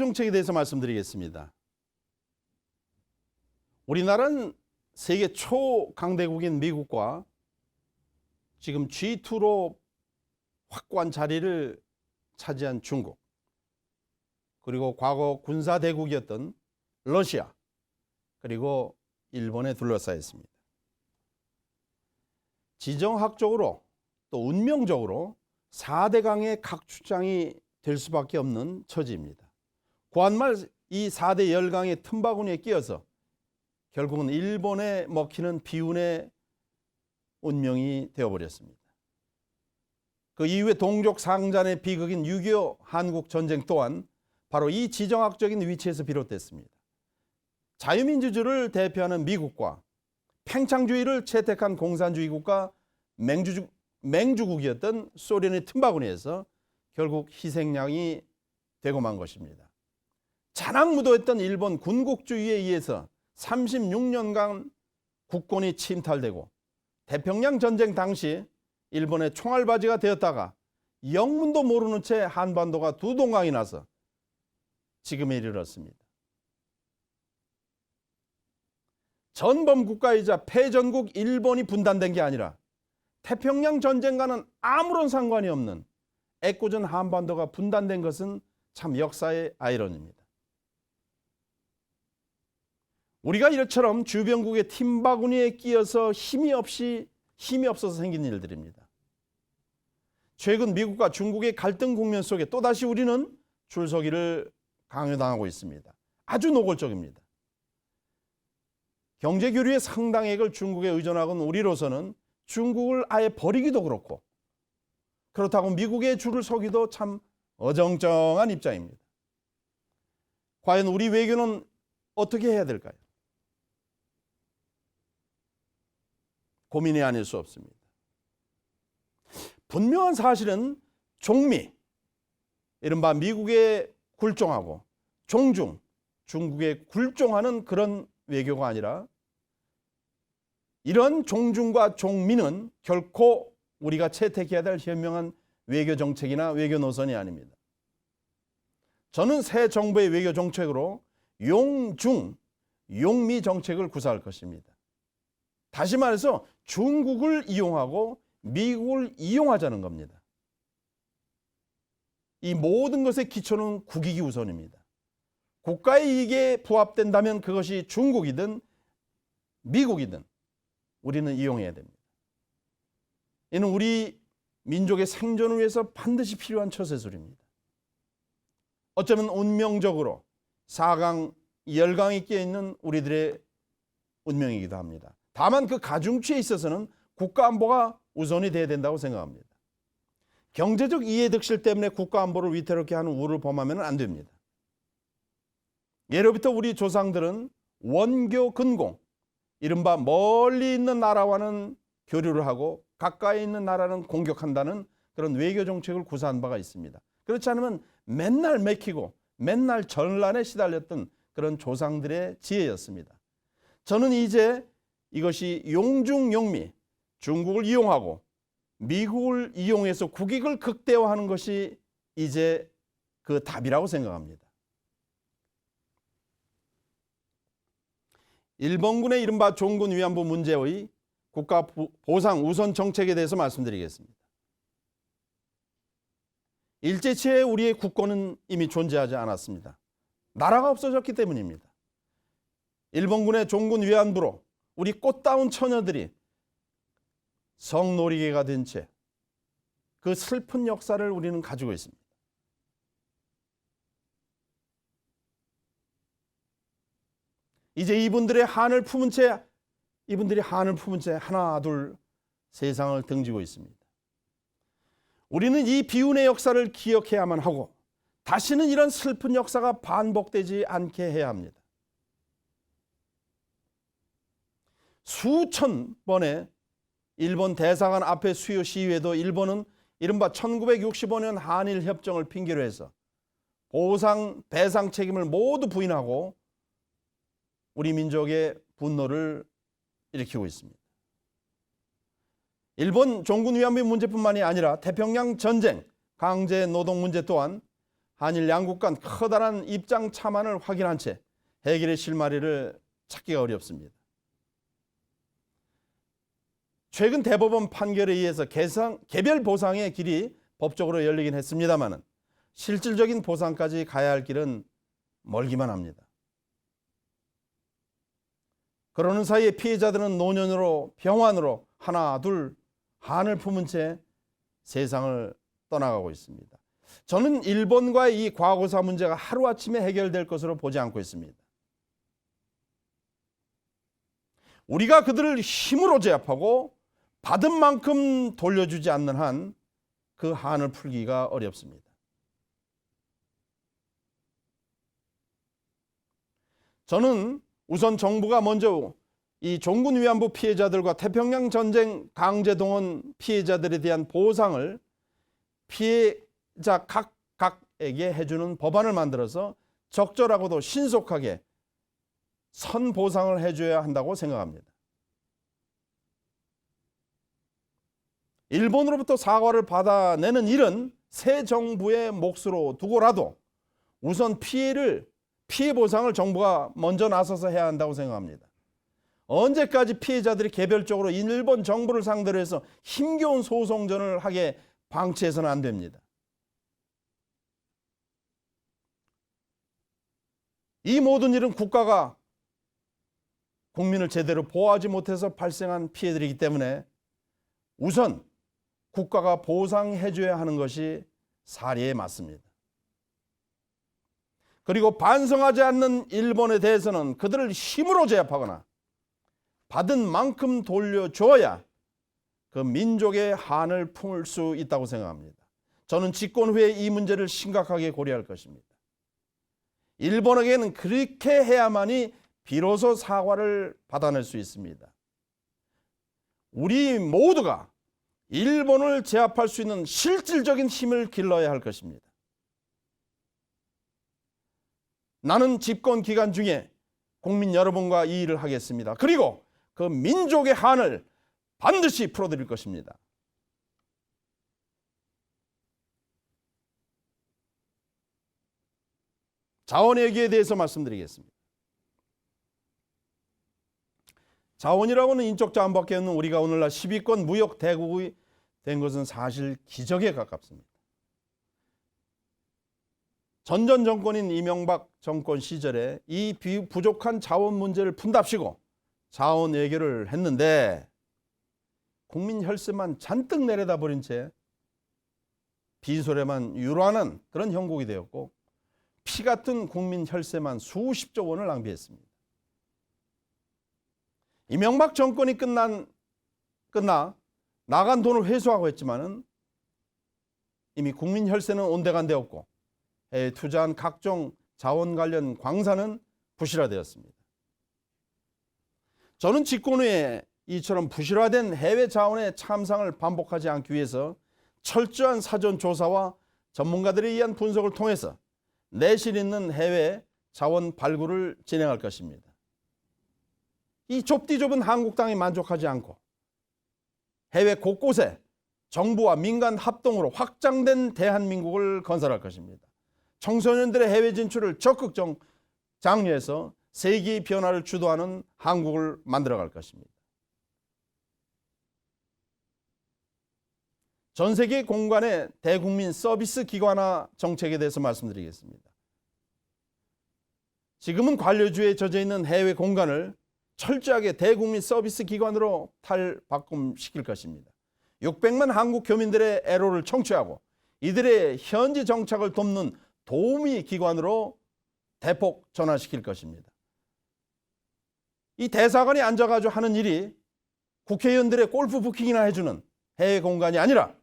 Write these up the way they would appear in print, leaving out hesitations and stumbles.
정책에 대해서 말씀드리겠습니다. 우리나라는 세계 초강대국인 미국과 지금 G2로 확고한 자리를 차지한 중국, 그리고 과거 군사대국이었던 러시아, 그리고 일본에 둘러싸여 있습니다. 지정학적으로 또 운명적으로 4대 강의 각축장이 될 수밖에 없는 처지입니다. 고한말 이 4대 열강의 틈바구니에 끼어서 결국은 일본에 먹히는 비운의 운명이 되어버렸습니다. 그 이후에 동족 상잔의 비극인 6.25 한국 전쟁 또한 바로 이 지정학적인 위치에서 비롯됐습니다. 자유민주주의를 대표하는 미국과 팽창주의를 채택한 공산주의국가 맹주국이었던 소련의 틈바구니에서 결국 희생양이 되고 만 것입니다. 잔악무도했던 일본 군국주의에 의해서 36년간 국권이 침탈되고 태평양 전쟁 당시 일본의 총알바지가 되었다가 영문도 모르는 채 한반도가 두 동강이 나서 지금에 이르렀습니다. 전범 국가이자 패전국 일본이 분단된 게 아니라 태평양 전쟁과는 아무런 상관이 없는 애꿎은 한반도가 분단된 것은 참 역사의 아이러니입니다. 우리가 이처럼 주변국의 틈바구니에 끼어서 힘이 없어서 생긴 일들입니다. 최근 미국과 중국의 갈등 국면 속에 또다시 우리는 줄서기를 강요당하고 있습니다. 아주 노골적입니다. 경제 교류의 상당액을 중국에 의존하고 있는 우리로서는 중국을 아예 버리기도 그렇고, 그렇다고 미국의 줄을 서기도 참 어정쩡한 입장입니다. 과연 우리 외교는 어떻게 해야 될까요? 고민이 아닐 수 없습니다. 분명한 사실은 종미, 이른바 미국에 굴종하고 종중, 중국에 굴종하는 그런 외교가 아니라 이런 종중과 종미는 결코 우리가 채택해야 될 현명한 외교 정책이나 외교 노선이 아닙니다. 저는 새 정부의 외교 정책으로 용중, 용미 정책을 구사할 것입니다. 다시 말해서 중국을 이용하고 미국을 이용하자는 겁니다. 이 모든 것의 기초는 국익이 우선입니다. 국가의 이익에 부합된다면 그것이 중국이든 미국이든 우리는 이용해야 됩니다. 이는 우리 민족의 생존을 위해서 반드시 필요한 처세술입니다. 어쩌면 운명적으로 4강, 열강에 끼어있는 우리들의 운명이기도 합니다. 다만 그 가중치에 있어서는 국가안보가 우선이 돼야 된다고 생각합니다. 경제적 이해득실 때문에 국가안보를 위태롭게 하는 우를 범하면 안 됩니다. 예로부터 우리 조상들은 원교 근공, 이른바 멀리 있는 나라와는 교류를 하고 가까이 있는 나라는 공격한다는 그런 외교 정책을 구사한 바가 있습니다. 그렇지 않으면 맨날 맥히고 맨날 전란에 시달렸던 그런 조상들의 지혜였습니다. 저는 이제 이것이 용중용미, 중국을 이용하고 미국을 이용해서 국익을 극대화하는 것이 이제 그 답이라고 생각합니다. 일본군의 이른바 종군 위안부 문제의 국가 보상 우선 정책에 대해서 말씀드리겠습니다. 일제치에 우리의 국권은 이미 존재하지 않았습니다. 나라가 없어졌기 때문입니다. 일본군의 종군 위안부로 우리 꽃다운 처녀들이 성놀이개가 된 채 그 슬픈 역사를 우리는 가지고 있습니다. 이제 이분들이 한을 품은 채 하나 둘 세상을 등지고 있습니다. 우리는 이 비운의 역사를 기억해야만 하고 다시는 이런 슬픈 역사가 반복되지 않게 해야 합니다. 수천 번의 일본 대사관 앞에 수요 시위에도 일본은 이른바 1965년 한일협정을 핑계로 해서 보상, 배상 책임을 모두 부인하고 우리 민족의 분노를 일으키고 있습니다. 일본 종군 위안부 문제뿐만이 아니라 태평양 전쟁, 강제 노동 문제 또한 한일 양국 간 커다란 입장 차만을 확인한 채 해결의 실마리를 찾기가 어렵습니다. 최근 대법원 판결에 의해서 개별 보상의 길이 법적으로 열리긴 했습니다만 실질적인 보상까지 가야 할 길은 멀기만 합니다. 그러는 사이에 피해자들은 노년으로 병환으로 하나 둘 한을 품은 채 세상을 떠나가고 있습니다. 저는 일본과의 이 과거사 문제가 하루아침에 해결될 것으로 보지 않고 있습니다. 우리가 그들을 힘으로 제압하고 받은 만큼 돌려주지 않는 한 그 한을 풀기가 어렵습니다. 저는 우선 정부가 먼저 이 종군 위안부 피해자들과 태평양 전쟁 강제동원 피해자들에 대한 보상을 피해자 각각에게 해주는 법안을 만들어서 적절하고도 신속하게 선보상을 해줘야 한다고 생각합니다. 일본으로부터 사과를 받아내는 일은 새 정부의 몫으로 두고라도 우선 피해 보상을 정부가 먼저 나서서 해야 한다고 생각합니다. 언제까지 피해자들이 개별적으로 일본 정부를 상대로 해서 힘겨운 소송전을 하게 방치해서는 안 됩니다. 이 모든 일은 국가가 국민을 제대로 보호하지 못해서 발생한 피해들이기 때문에 우선 국가가 보상해줘야 하는 것이 사리에 맞습니다. 그리고 반성하지 않는 일본에 대해서는 그들을 힘으로 제압하거나 받은 만큼 돌려줘야 그 민족의 한을 품을 수 있다고 생각합니다. 저는 집권 후에 이 문제를 심각하게 고려할 것입니다. 일본에게는 그렇게 해야만이 비로소 사과를 받아낼 수 있습니다. 우리 모두가 일본을 제압할 수 있는 실질적인 힘을 길러야 할 것입니다. 나는 집권 기간 중에 국민 여러분과 이 일을 하겠습니다. 그리고 그 민족의 한을 반드시 풀어드릴 것입니다. 자원외교에 대해서 말씀드리겠습니다. 자원이라고는 인적 자원밖에 없는 우리가 오늘날 10위권 무역 대국이 된 것은 사실 기적에 가깝습니다. 전전 정권인 이명박 정권 시절에 이 부족한 자원 문제를 푼답시고 자원 외교를 했는데 국민 혈세만 잔뜩 내려다 버린 채 빈소리만 유로하는 그런 형국이 되었고 피 같은 국민 혈세만 수십조 원을 낭비했습니다. 이명박 정권이 끝나 나간 돈을 회수하고 했지만은 이미 국민 혈세는 온데간데 없고 해외에 투자한 각종 자원 관련 광사는 부실화되었습니다. 저는 집권 후에 이처럼 부실화된 해외 자원의 참상을 반복하지 않기 위해서 철저한 사전 조사와 전문가들에 의한 분석을 통해서 내실 있는 해외 자원 발굴을 진행할 것입니다. 이 좁디 좁은 한국 땅에 만족하지 않고 해외 곳곳에 정부와 민간 합동으로 확장된 대한민국을 건설할 것입니다. 청소년들의 해외 진출을 적극 장려해서 세계의 변화를 주도하는 한국을 만들어갈 것입니다. 전 세계 공간의 대국민 서비스 기관화 정책에 대해서 말씀드리겠습니다. 지금은 관료주의에 젖어 있는 해외 공간을 철저하게 대국민 서비스 기관으로 탈바꿈시킬 것입니다. 600만 한국 교민들의 애로를 청취하고 이들의 현지 정착을 돕는 도우미 기관으로 대폭 전환시킬 것입니다. 이 대사관이 앉아가지고 하는 일이 국회의원들의 골프 부킹이나 해주는 해외 공간이 아니라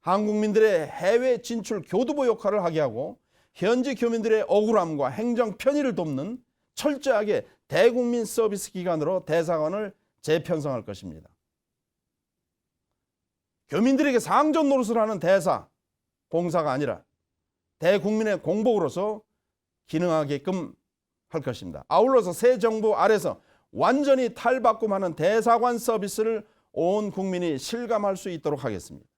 한국민들의 해외 진출 교두보 역할을 하게 하고 현지 교민들의 억울함과 행정 편의를 돕는 철저하게 대국민 서비스 기관으로 대사관을 재편성할 것입니다. 교민들에게 상전 노릇을 하는 대사, 공사가 아니라 대국민의 공복으로서 기능하게끔 할 것입니다. 아울러서 새 정부 아래서 완전히 탈바꿈하는 대사관 서비스를 온 국민이 실감할 수 있도록 하겠습니다.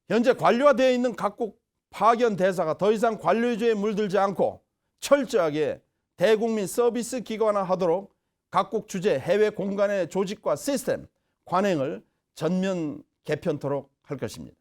현재 관료화되어 있는 각국 파견 대사가 더 이상 관료주의에 물들지 않고 철저하게 대국민 서비스 기관화하도록 각국 주재 해외 공간의 조직과 시스템, 관행을 전면 개편토록 할 것입니다.